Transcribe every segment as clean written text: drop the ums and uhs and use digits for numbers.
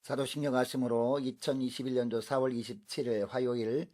사도신경 말씀으로 2021년도 4월 27일 화요일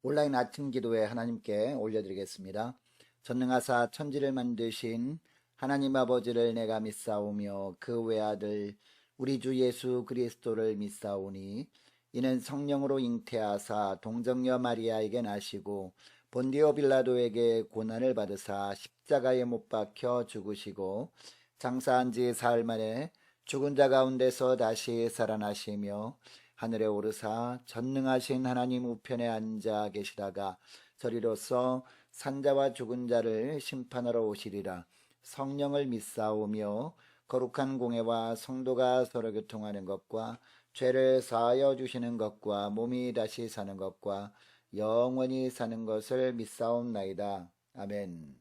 온라인 아침 기도회 하나님께 올려드리겠습니다. 전능하사 천지를 만드신 하나님 아버지를 내가 믿사오며 그 외아들 우리 주 예수 그리스도를 믿사오니 이는 성령으로 잉태하사 동정녀 마리아에게 나시고 본디오 빌라도에게 고난을 받으사 십자가에 못 박혀 죽으시고 장사한 지 사흘 만에 죽은 자 가운데서 다시 살아나시며 하늘에 오르사 전능하신 하나님 우편에 앉아 계시다가 저리로서 산자와 죽은 자를 심판하러 오시리라. 성령을 믿사오며 거룩한 공회와 성도가 서로 교통하는 것과 죄를 사하여 주시는 것과 몸이 다시 사는 것과 영원히 사는 것을 믿사옵나이다. 아멘.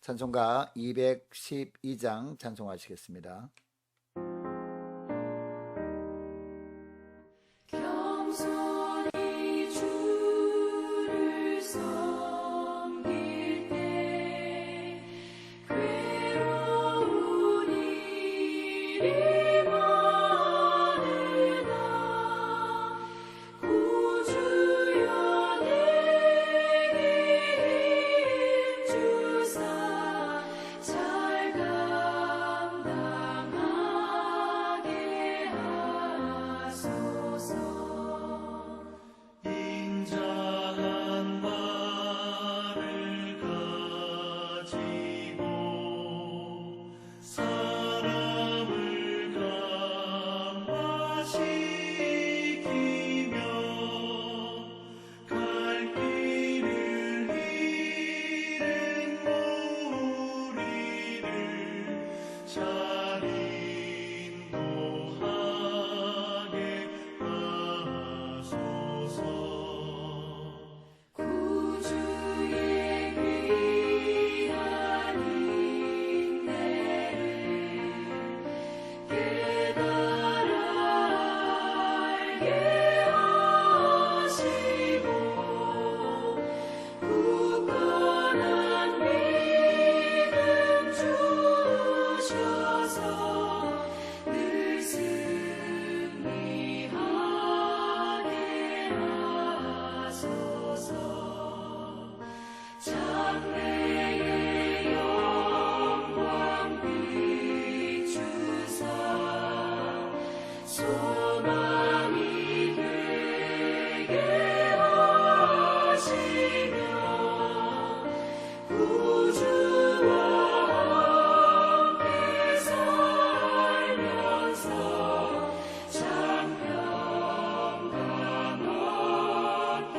찬송가 212장 찬송하시겠습니다. 겸손히 주를 섬길 때 괴로운 일이 많으나 구주여 내게 힘주사 잘 감당하게 하소서. 인자한 말을 가지고 사람을 감화시키며 갈 길을 잃은 무리를 잘 인도하게 하소서. 구주의 귀한 인내를 깨달아 알게 하시고 굳건한 믿음 주셔서 늘 승리하게 하소서. 장래의 영광 비추사 소망이 되게 하시며 구주와 함께 살면서 참 평강 얻게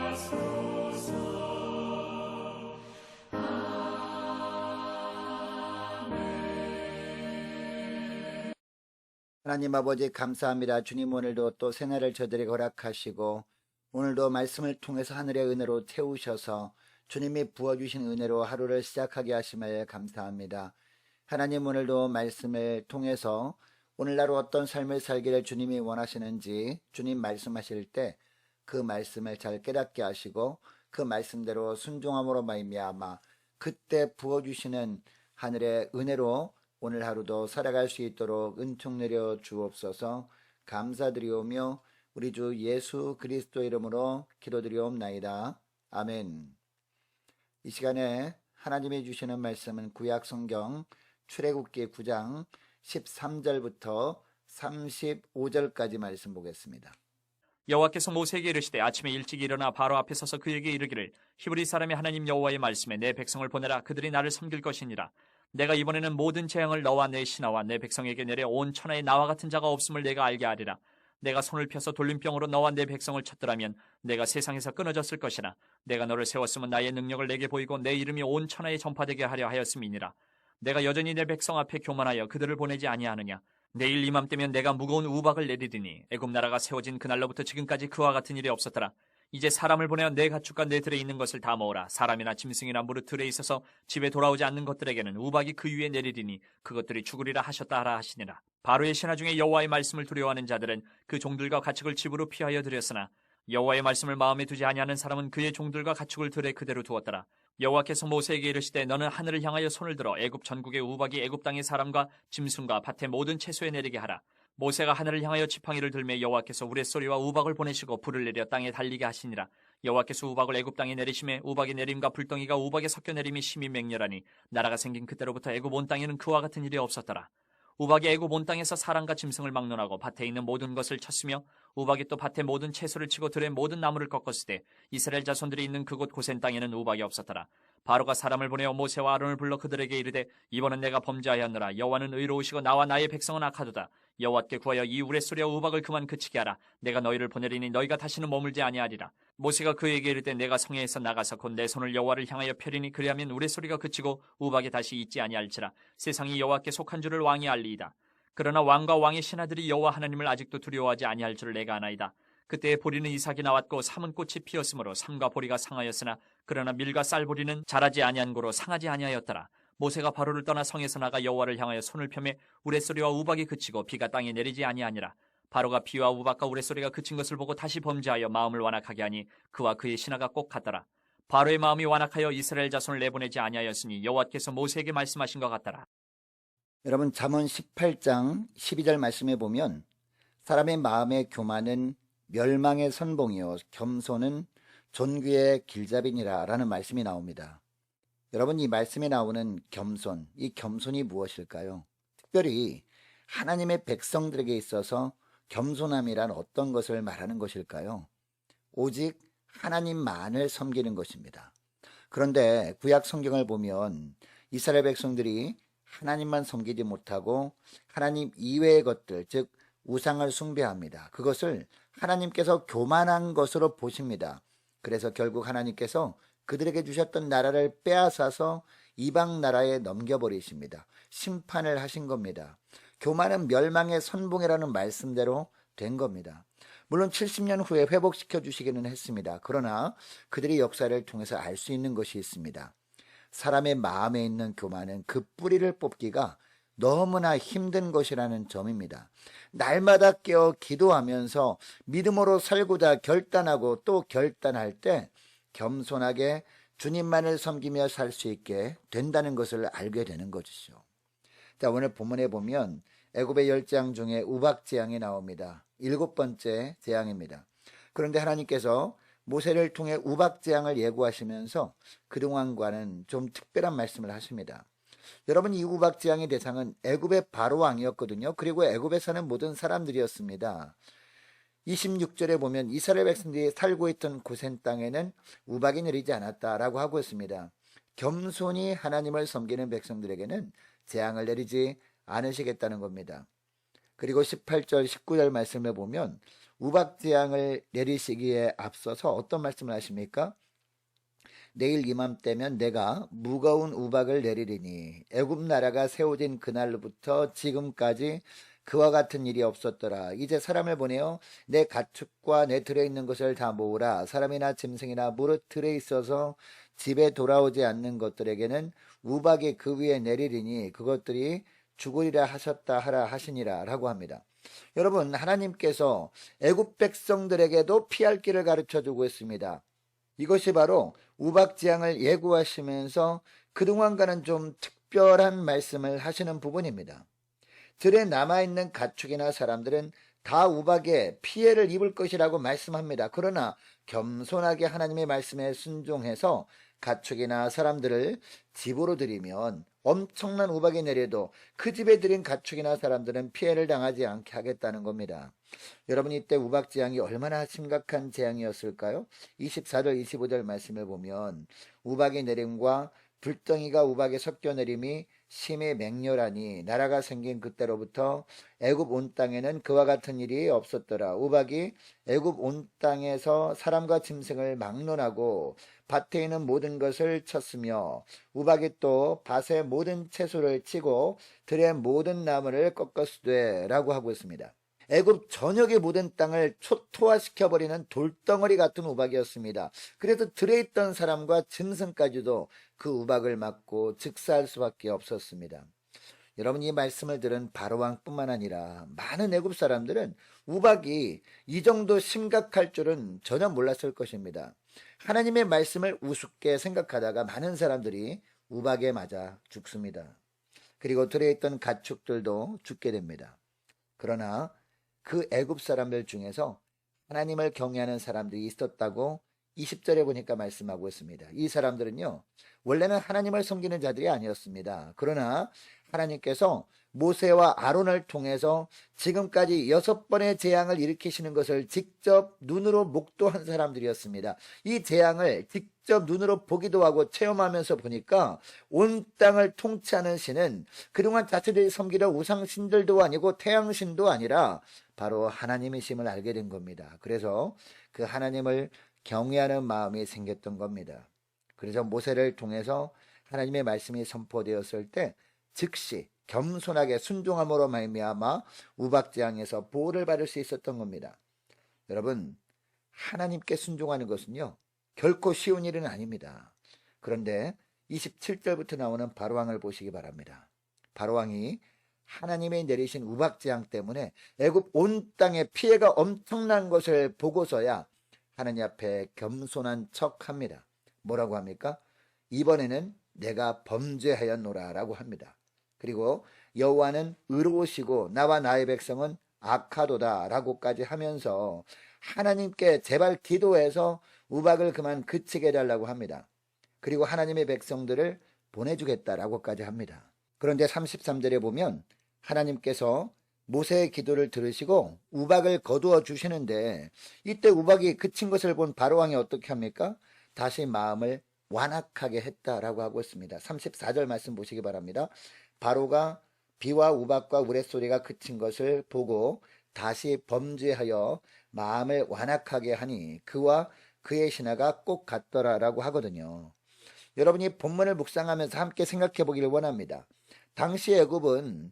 하소서. 하나님 아버지 감사합니다. 주님 오늘도 또 새날을 저들에게 허락하시고 오늘도 말씀을 통해서 하늘의 은혜로 채우셔서 주님이 부어주신 은혜로 하루를 시작하게 하심에 감사합니다. 하나님 오늘도 말씀을 통해서 오늘 하루 어떤 삶을 살기를 주님이 원하시는지 주님 말씀하실 때 그 말씀을 잘 깨닫게 하시고 그 말씀대로 순종함으로 말미암아 그때 부어주시는 하늘의 은혜로 오늘 하루도 살아갈 수 있도록 은총 내려 주옵소서. 감사드리오며 우리 주 예수 그리스도 이름으로 기도드리옵나이다. 아멘. 이 시간에 하나님이 주시는 말씀은 구약 성경 출애굽기 9장 13절부터 35절까지 말씀 보겠습니다. 여호와께서 모세에게 이르시되 아침에 일찍 일어나 바로 앞에 서서 그에게 이르기를 히브리 사람의 하나님 여호와의 말씀에 내 백성을 보내라. 그들이 나를 섬길 것이니라. 내가 이번에는 모든 재앙을 너와 내 신하와 내 백성에게 내려 온 천하에 나와 같은 자가 없음을 내가 알게 하리라. 내가 손을 펴서 돌림병으로 너와 내 백성을 쳤더라면 내가 세상에서 끊어졌을 것이나 내가 너를 세웠으면 나의 능력을 내게 보이고 내 이름이 온 천하에 전파되게 하려 하였음이니라. 내가 여전히 내 백성 앞에 교만하여 그들을 보내지 아니하느냐. 내일 이맘때면 내가 무거운 우박을 내리리니 애굽 나라가 세워진 그날로부터 지금까지 그와 같은 일이 없었더라. 이제 사람을 보내어 내 가축과 내 들에 있는 것을 다 모으라. 사람이나 짐승이나 무릇 들에 있어서 집에 돌아오지 않는 것들에게는 우박이 그 위에 내리리니 그것들이 죽으리라 하셨다 하라 하시니라. 바로의 신하 중에 여호와의 말씀을 두려워하는 자들은 그 종들과 가축을 집으로 피하여 들였으나 여호와의 말씀을 마음에 두지 아니하는 사람은 그의 종들과 가축을 들에 그대로 두었더라. 여호와께서 모세에게 이르시되 너는 하늘을 향하여 손을 들어 애굽 전국의 우박이 애굽 땅의 사람과 짐승과 밭의 모든 채소에 내리게 하라. 모세가 하늘을 향하여 지팡이를 들매 여호와께서 우레소리와 우박을 보내시고 불을 내려 땅에 달리게 하시니라. 여호와께서 우박을 애굽 땅에 내리심에 우박의 내림과 불덩이가 우박에 섞여 내림이 심히 맹렬하니 나라가 생긴 그때로부터 애굽 온 땅에는 그와 같은 일이 없었더라. 우박이 애굽 온 땅에서 사람과 짐승을 막론하고 밭에 있는 모든 것을 쳤으며 우박이 또 밭의 모든 채소를 치고 들의 모든 나무를 꺾었으되 이스라엘 자손들이 있는 그곳 고센 땅에는 우박이 없었더라. 바로가 사람을 보내어 모세와 아론을 불러 그들에게 이르되 이번은 내가 범죄하였노라. 여호와는 의로우시고 나와 나의 백성은 악하도다. 여호와께 구하여 이 우레소리와 우박을 그만 그치게 하라. 내가 너희를 보내리니 너희가 다시는 머물지 아니하리라. 모세가 그에게 이르되 내가 성회에서 나가서 곧 내 손을 여호와를 향하여 펴리니 그리하면 우레소리가 그치고 우박이 다시 있지 아니할지라. 세상이 여호와께 속한 줄을 왕이 알리이다. 그러나 왕과 왕의 신하들이 여호와 하나님을 아직도 두려워하지 아니할 줄을 내가 아나이다. 그때에 보리는 이삭이 나왔고 삼은 꽃이 피었으므로 삼과 보리가 상하였으나 그러나 밀과 쌀보리는 자라지 아니한 고로 상하지 아니하였더라. 모세가 바로를 떠나 성에서 나가 여호와를 향하여 손을 펴매 우레소리와 우박이 그치고 비가 땅에 내리지 아니하니라. 바로가 비와 우박과 우레소리가 그친 것을 보고 다시 범죄하여 마음을 완악하게 하니 그와 그의 신하가 꼭 같더라. 바로의 마음이 완악하여 이스라엘 자손을 내보내지 아니하였으니 여호와께서 모세에게 말씀하신 것 같더라. 여러분 잠언 18장 12절 말씀에 보면 사람의 마음의 교만은 멸망의 선봉이요 겸손은 존귀의 길잡이니라 라는 말씀이 나옵니다. 여러분 이 말씀에 나오는 겸손, 이 겸손이 무엇일까요? 특별히 하나님의 백성들에게 있어서 겸손함이란 어떤 것을 말하는 것일까요? 오직 하나님만을 섬기는 것입니다. 그런데 구약 성경을 보면 이스라엘 백성들이 하나님만 섬기지 못하고 하나님 이외의 것들, 즉 우상을 숭배합니다. 그것을 하나님께서 교만한 것으로 보십니다. 그래서 결국 하나님께서 그들에게 주셨던 나라를 빼앗아서 이방 나라에 넘겨버리십니다. 심판을 하신 겁니다. 교만은 멸망의 선봉이라는 말씀대로 된 겁니다. 물론 70년 후에 회복시켜 주시기는 했습니다. 그러나 그들의 역사를 통해서 알 수 있는 것이 있습니다. 사람의 마음에 있는 교만은 그 뿌리를 뽑기가 너무나 힘든 것이라는 점입니다. 날마다 깨어 기도하면서 믿음으로 살고자 결단하고 또 결단할 때 겸손하게 주님만을 섬기며 살 수 있게 된다는 것을 알게 되는 것이죠. 자, 오늘 본문에 보면 애굽의 10재앙 중에 우박재앙이 나옵니다. 7번째 재앙입니다. 그런데 하나님께서 모세를 통해 우박재앙을 예고하시면서 그동안과는 좀 특별한 말씀을 하십니다. 여러분 이 우박재앙의 대상은 애굽의 바로 왕이었거든요. 그리고 애굽에 사는 모든 사람들이었습니다. 26절에 보면 이스라엘 백성들이 살고 있던 고센 땅에는 우박이 내리지 않았다라고 하고 있습니다. 겸손히 하나님을 섬기는 백성들에게는 재앙을 내리지 않으시겠다는 겁니다. 그리고 18절 19절 말씀에 보면 우박재앙을 내리시기에 앞서서 어떤 말씀을 하십니까? 내일 이맘때면 내가 무거운 우박을 내리리니 애굽 나라가 세워진 그날로부터 지금까지 그와 같은 일이 없었더라. 이제 사람을 보내어 내 가축과 내 들에 있는 것을 다 모으라. 사람이나 짐승이나 무릇 들에 있어서 집에 돌아오지 않는 것들에게는 우박이 그 위에 내리리니 그것들이 죽으리라 하셨다 하라 하시니라 라고 합니다. 여러분 하나님께서 애굽 백성들에게도 피할 길을 가르쳐주고 있습니다. 이것이 바로 우박재앙을 예고하시면서 그동안과는 좀 특별한 말씀을 하시는 부분입니다. 들에 남아있는 가축이나 사람들은 다 우박에 피해를 입을 것이라고 말씀합니다. 그러나 겸손하게 하나님의 말씀에 순종해서 가축이나 사람들을 집으로 들이면 엄청난 우박이 내려도 그 집에 들인 가축이나 사람들은 피해를 당하지 않게 하겠다는 겁니다. 여러분 이때 우박재앙이 얼마나 심각한 재앙이었을까요? 24절 25절 말씀을 보면 우박이 내림과 불덩이가 우박에 섞여 내림이 심히 맹렬하니 나라가 생긴 그때로부터 애굽 온 땅에는 그와 같은 일이 없었더라. 우박이 애굽 온 땅에서 사람과 짐승을 막론하고 밭에 있는 모든 것을 쳤으며 우박이 또 밭의 모든 채소를 치고 들의 모든 나무를 꺾었으되 라고 하고 있습니다. 애굽 전역의 모든 땅을 초토화시켜버리는 돌덩어리 같은 우박이었습니다. 그래서 들에 있던 사람과 짐승까지도 그 우박을 맞고 즉사할 수밖에 없었습니다. 여러분 이 말씀을 들은 바로왕뿐만 아니라 많은 애굽 사람들은 우박이 이 정도 심각할 줄은 전혀 몰랐을 것입니다. 하나님의 말씀을 우습게 생각하다가 많은 사람들이 우박에 맞아 죽습니다. 그리고 들에 있던 가축들도 죽게 됩니다. 그러나 그 애굽 사람들 중에서 하나님을 경외하는 사람들이 있었다고 20절에 보니까 말씀하고 있습니다. 이 사람들은요, 원래는 하나님을 섬기는 자들이 아니었습니다. 그러나 하나님께서 모세와 아론을 통해서 지금까지 6번의 재앙을 일으키시는 것을 직접 눈으로 목도한 사람들이었습니다. 이 재앙을 직접 눈으로 보기도 하고 체험하면서 보니까 온 땅을 통치하는 신은 그동안 자신들이 섬기던 우상신들도 아니고 태양신도 아니라 바로 하나님이심을 알게 된 겁니다. 그래서 그 하나님을 경외하는 마음이 생겼던 겁니다. 그래서 모세를 통해서 하나님의 말씀이 선포되었을 때 즉시 겸손하게 순종함으로 말미암아 우박재앙에서 보호를 받을 수 있었던 겁니다. 여러분, 하나님께 순종하는 것은요, 결코 쉬운 일은 아닙니다. 그런데 27절부터 나오는 바로왕을 보시기 바랍니다. 바로왕이 하나님이 내리신 우박재앙 때문에 애굽 온 땅에 피해가 엄청난 것을 보고서야 하나님 앞에 겸손한 척합니다. 뭐라고 합니까? 이번에는 내가 범죄하였노라 라고 합니다. 그리고 여호와는 의로우시고 나와 나의 백성은 악하도다 라고까지 하면서 하나님께 제발 기도해서 우박을 그만 그치게 해달라고 합니다. 그리고 하나님의 백성들을 보내주겠다라고까지 합니다. 그런데 33절에 보면 하나님께서 모세의 기도를 들으시고 우박을 거두어 주시는데 이때 우박이 그친 것을 본 바로왕이 어떻게 합니까? 다시 마음을 완악하게 했다라고 하고 있습니다. 34절 말씀 보시기 바랍니다. 바로가 비와 우박과 우레소리가 그친 것을 보고 다시 범죄하여 마음을 완악하게 하니 그와 그의 신하가 꼭 같더라라고 하거든요. 여러분이 본문을 묵상하면서 함께 생각해 보기를 원합니다. 당시 애굽은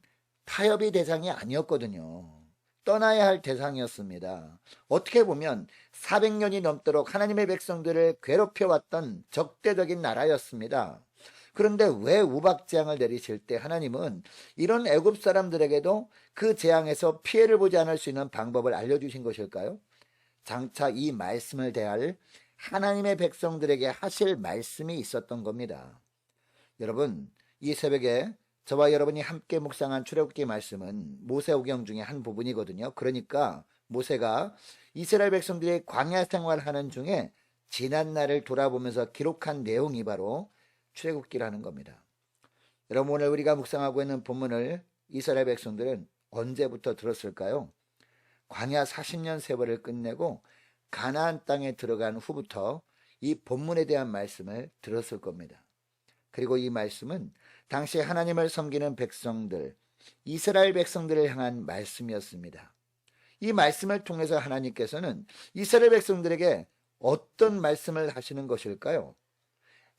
타협의 대상이 아니었거든요. 떠나야 할 대상이었습니다. 어떻게 보면 400년이 넘도록 하나님의 백성들을 괴롭혀왔던 적대적인 나라였습니다. 그런데 왜 우박재앙을 내리실 때 하나님은 이런 애굽 사람들에게도 그 재앙에서 피해를 보지 않을 수 있는 방법을 알려주신 것일까요? 장차 이 말씀을 대할 하나님의 백성들에게 하실 말씀이 있었던 겁니다. 여러분, 이 새벽에 저와 여러분이 함께 묵상한 출애굽기 말씀은 모세오경 중에 한 부분이거든요. 그러니까 모세가 이스라엘 백성들이 광야 생활하는 중에 지난 날을 돌아보면서 기록한 내용이 바로 출애굽기라는 겁니다. 여러분, 오늘 우리가 묵상하고 있는 본문을 이스라엘 백성들은 언제부터 들었을까요? 광야 40년 세월을 끝내고 가나안 땅에 들어간 후부터 이 본문에 대한 말씀을 들었을 겁니다. 그리고 이 말씀은 당시 하나님을 섬기는 백성들, 이스라엘 백성들을 향한 말씀이었습니다. 이 말씀을 통해서 하나님께서는 이스라엘 백성들에게 어떤 말씀을 하시는 것일까요?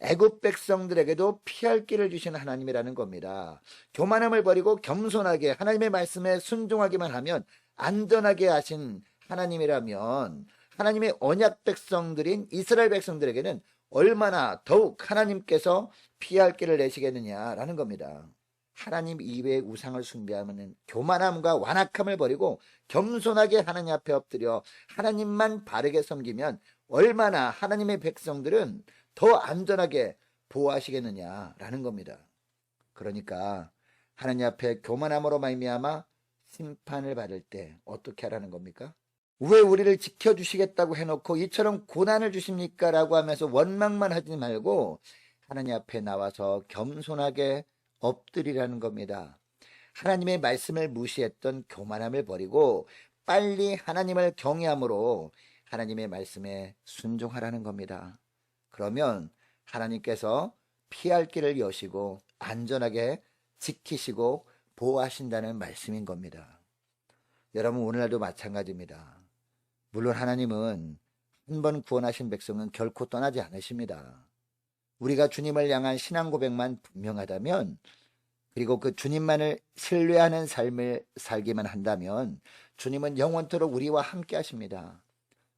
애굽 백성들에게도 피할 길을 주신 하나님이라는 겁니다. 교만함을 버리고 겸손하게 하나님의 말씀에 순종하기만 하면 안전하게 하신 하나님이라면 하나님의 언약 백성들인 이스라엘 백성들에게는 얼마나 더욱 하나님께서 피할 길을 내시겠느냐라는 겁니다. 하나님 이외의 우상을 숭배하면 교만함과 완악함을 버리고 겸손하게 하나님 앞에 엎드려 하나님만 바르게 섬기면 얼마나 하나님의 백성들은 더 안전하게 보호하시겠느냐라는 겁니다. 그러니까 하나님 앞에 교만함으로 말미암아 심판을 받을 때 어떻게 하라는 겁니까? 왜 우리를 지켜주시겠다고 해놓고 이처럼 고난을 주십니까? 라고 하면서 원망만 하지 말고 하나님 앞에 나와서 겸손하게 엎드리라는 겁니다. 하나님의 말씀을 무시했던 교만함을 버리고 빨리 하나님을 경외함으로 하나님의 말씀에 순종하라는 겁니다. 그러면 하나님께서 피할 길을 여시고 안전하게 지키시고 보호하신다는 말씀인 겁니다. 여러분, 오늘날도 마찬가지입니다. 물론 하나님은 한 번 구원하신 백성은 결코 떠나지 않으십니다. 우리가 주님을 향한 신앙 고백만 분명하다면, 그리고 그 주님만을 신뢰하는 삶을 살기만 한다면 주님은 영원토록 우리와 함께 하십니다.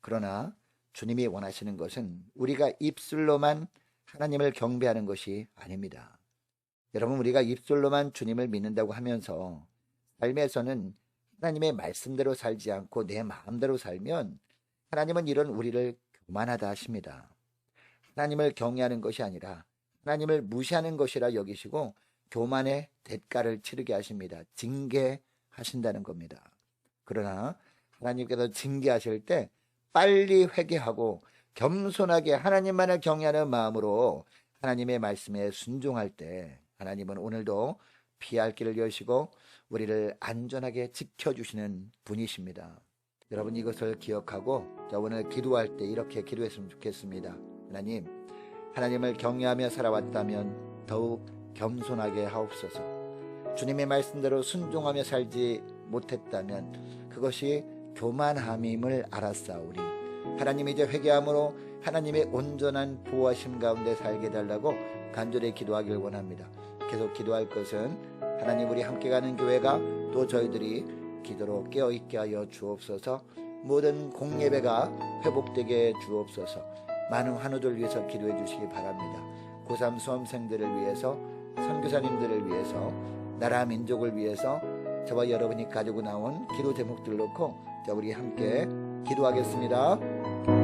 그러나 주님이 원하시는 것은 우리가 입술로만 하나님을 경배하는 것이 아닙니다. 여러분, 우리가 입술로만 주님을 믿는다고 하면서 삶에서는 하나님의 말씀대로 살지 않고 내 마음대로 살면 하나님은 이런 우리를 교만하다 하십니다. 하나님을 경외하는 것이 아니라 하나님을 무시하는 것이라 여기시고 교만의 대가를 치르게 하십니다. 징계하신다는 겁니다. 그러나 하나님께서 징계하실 때 빨리 회개하고 겸손하게 하나님만을 경외하는 마음으로 하나님의 말씀에 순종할 때 하나님은 오늘도 피할 길을 여시고 우리를 안전하게 지켜주시는 분이십니다. 여러분 이것을 기억하고 오늘 기도할 때 이렇게 기도했으면 좋겠습니다. 하나님, 하나님을 경외하며 살아왔다면 더욱 겸손하게 하옵소서. 주님의 말씀대로 순종하며 살지 못했다면 그것이 교만함임을 알았사오니 하나님이 이제 회개함으로 하나님의 온전한 보호하심 가운데 살게 해달라고 간절히 기도하길 원합니다. 계속 기도할 것은 하나님 우리 함께 가는 교회가 또 저희들이 기도로 깨어있게 하여 주옵소서. 모든 공예배가 회복되게 주옵소서. 많은 환우들 위해서 기도해 주시기 바랍니다. 고3 수험생들을 위해서, 선교사님들을 위해서, 나라 민족을 위해서 저와 여러분이 가지고 나온 기도 제목들 놓고 우리 함께 기도하겠습니다.